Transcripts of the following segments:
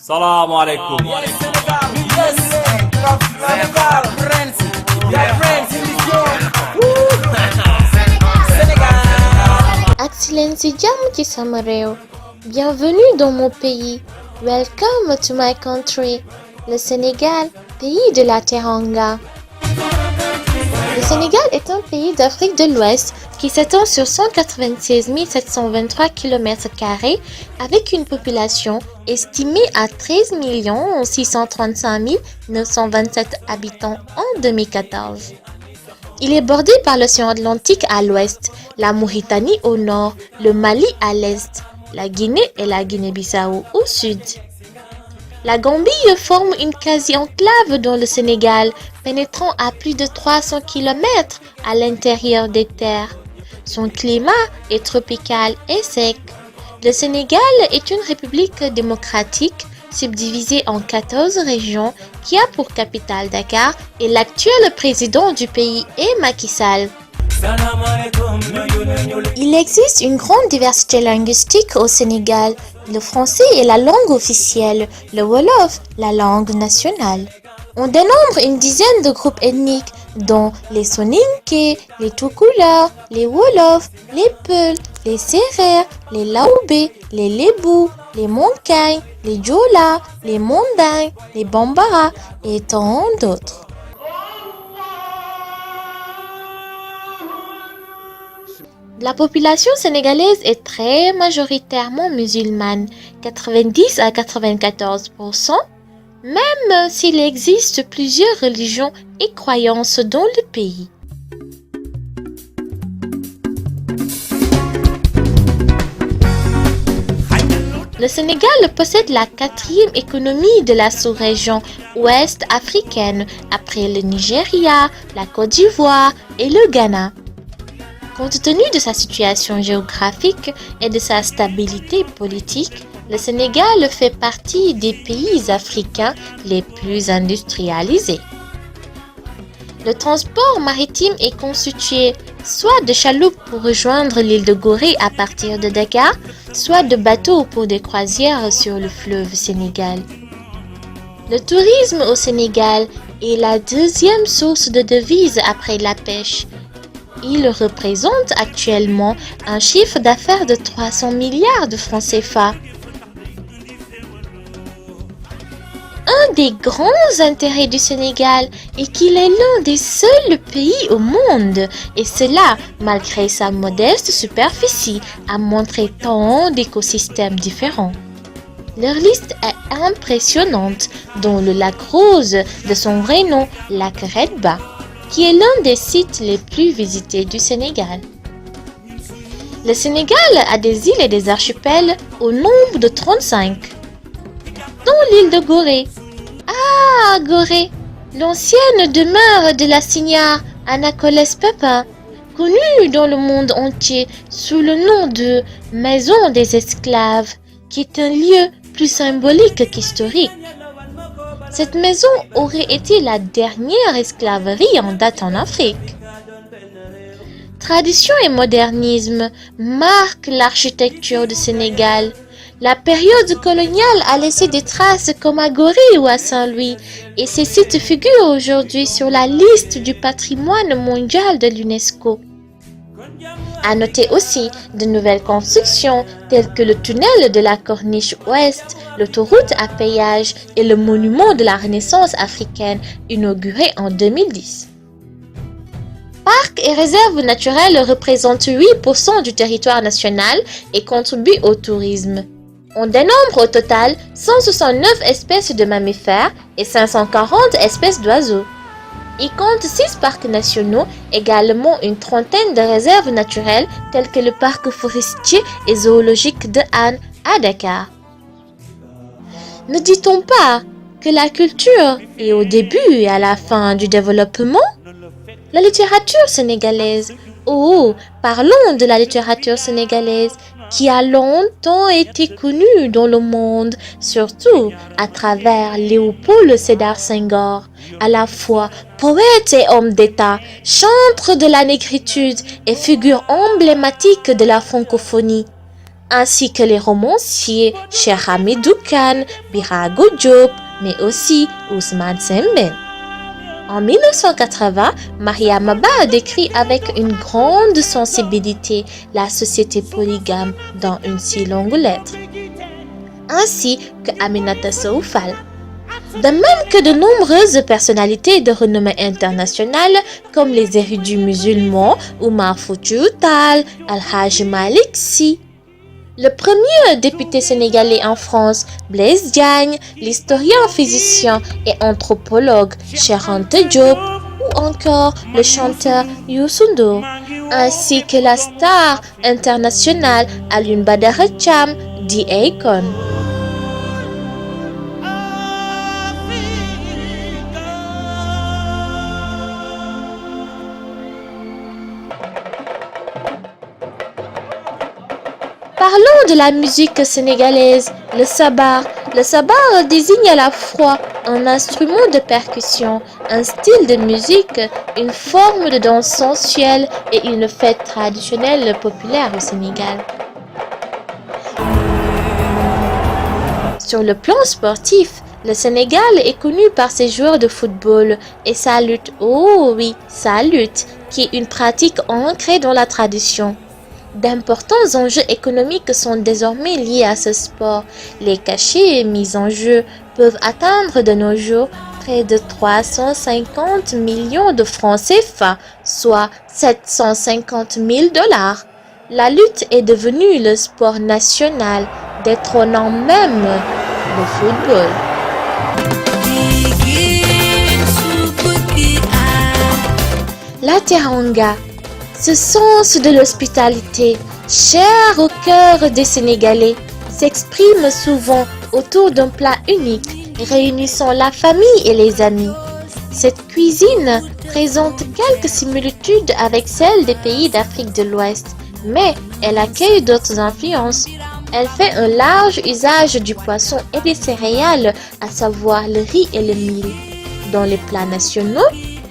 Salamu alaikum. Excellency jàmm ci sama réew. Bienvenue dans mon pays. Welcome to my country. Le Sénégal, pays de la Teranga. Le Sénégal est un pays d'Afrique de l'Ouest qui s'étend sur 196 723 km² avec une population estimée à 13 635 927 habitants en 2014. Il est bordé par l'océan Atlantique à l'ouest, la Mauritanie au nord, le Mali à l'est, la Guinée et la Guinée-Bissau au sud. La Gambie forme une quasi-enclave dans le Sénégal, pénétrant à plus de 300 km à l'intérieur des terres. Son climat est tropical et sec. Le Sénégal est une république démocratique subdivisée en 14 régions qui a pour capitale Dakar et l'actuel président du pays est Macky Sall. Il existe une grande diversité linguistique au Sénégal. Le français est la langue officielle, le Wolof, la langue nationale. On dénombre une dizaine de groupes ethniques, dont les Soninké, les Toukoula, les Wolof, les Peuls, les Sérères, les Laoubé, les Lébou, les Monkaï, les Djola, les Manding, les Bambara et tant d'autres. La population sénégalaise est très majoritairement musulmane, 90 à 94%, même s'il existe plusieurs religions et croyances dans le pays. Le Sénégal possède la quatrième économie de la sous-région ouest africaine, après le Nigeria, la Côte d'Ivoire et le Ghana. Compte tenu de sa situation géographique et de sa stabilité politique, le Sénégal fait partie des pays africains les plus industrialisés. Le transport maritime est constitué soit de chaloupes pour rejoindre l'île de Gorée à partir de Dakar, soit de bateaux pour des croisières sur le fleuve Sénégal. Le tourisme au Sénégal est la deuxième source de devises après la pêche. Il représente actuellement un chiffre d'affaires de 300 milliards de francs CFA. Un des grands intérêts du Sénégal est qu'il est l'un des seuls pays au monde, et cela malgré sa modeste superficie, à montrer tant d'écosystèmes différents. Leur liste est impressionnante, dont le lac Rose de son vrai nom, lac Redba, qui est l'un des sites les plus visités du Sénégal. Le Sénégal a des îles et des archipels au nombre de 35, dont l'île de Gorée. Ah, Gorée, l'ancienne demeure de la Signare Anacoles Pepin, connue dans le monde entier sous le nom de Maison des Esclaves, qui est un lieu plus symbolique qu'historique. Cette maison aurait été la dernière esclaverie en date en Afrique. Tradition et modernisme marquent l'architecture du Sénégal. La période coloniale a laissé des traces comme à Gorée ou à Saint-Louis, et ces sites figurent aujourd'hui sur la liste du patrimoine mondial de l'UNESCO. À noter aussi de nouvelles constructions telles que le tunnel de la Corniche Ouest, l'autoroute à péage et le monument de la Renaissance africaine inauguré en 2010. Parcs et réserves naturelles représentent 8% du territoire national et contribuent au tourisme. On dénombre au total 169 espèces de mammifères et 540 espèces d'oiseaux. Il compte 6 parcs nationaux, également une trentaine de réserves naturelles telles que le parc forestier et zoologique de Hann à Dakar. Ne dit-on pas que la culture est au début et à la fin du développement? La littérature sénégalaise. Oh, parlons de la littérature sénégalaise qui a longtemps été connue dans le monde, surtout à travers Léopold Sédar Senghor, à la fois poète et homme d'État, chantre de la négritude et figure emblématique de la francophonie. ainsi que les romanciers Cheikh Hamidou Kane, Birago Diop, mais aussi Ousmane Sembène. En 1980, Mariama Ba a décrit avec une grande sensibilité la société polygame dans une si longue lettre, ainsi que Aminata Sow Fall. De même que de nombreuses personnalités de renommée internationale comme les érudits musulmans Oumar Foutiyou Tall, Al-Hajj Malick Sy. Le premier député sénégalais en France, Blaise Diagne, l'historien, physicien et anthropologue Cheikh Anta Diop, ou encore le chanteur Youssou N'Dour, ainsi que la star internationale Alioune Badara Thiam, dit Akon. Parlons de la musique sénégalaise, le sabar. Le sabar désigne à la fois un instrument de percussion, un style de musique, une forme de danse sensuelle et une fête traditionnelle populaire au Sénégal. Sur le plan sportif, le Sénégal est connu par ses joueurs de football et sa lutte, oh oui, sa lutte, qui est une pratique ancrée dans la tradition. D'importants enjeux économiques sont désormais liés à ce sport. Les cachets mis en jeu peuvent atteindre de nos jours près de 350 millions de francs CFA, soit 750 000 $. La lutte est devenue le sport national, détrônant même le football. La teranga. Ce sens de l'hospitalité, cher au cœur des Sénégalais, s'exprime souvent autour d'un plat unique, réunissant la famille et les amis. Cette cuisine présente quelques similitudes avec celle des pays d'Afrique de l'Ouest, mais elle accueille d'autres influences. Elle fait un large usage du poisson et des céréales, à savoir le riz et le mil. Dans les plats nationaux,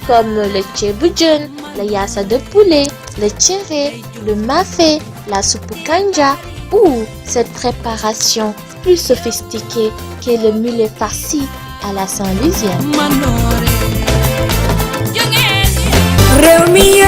comme le tchéboujen, le yassa de poulet, le tchéré, le mafé, la soupe kanja ou cette préparation plus sophistiquée qu'est le mulet farci à la Saint-Louisienne. Rewmi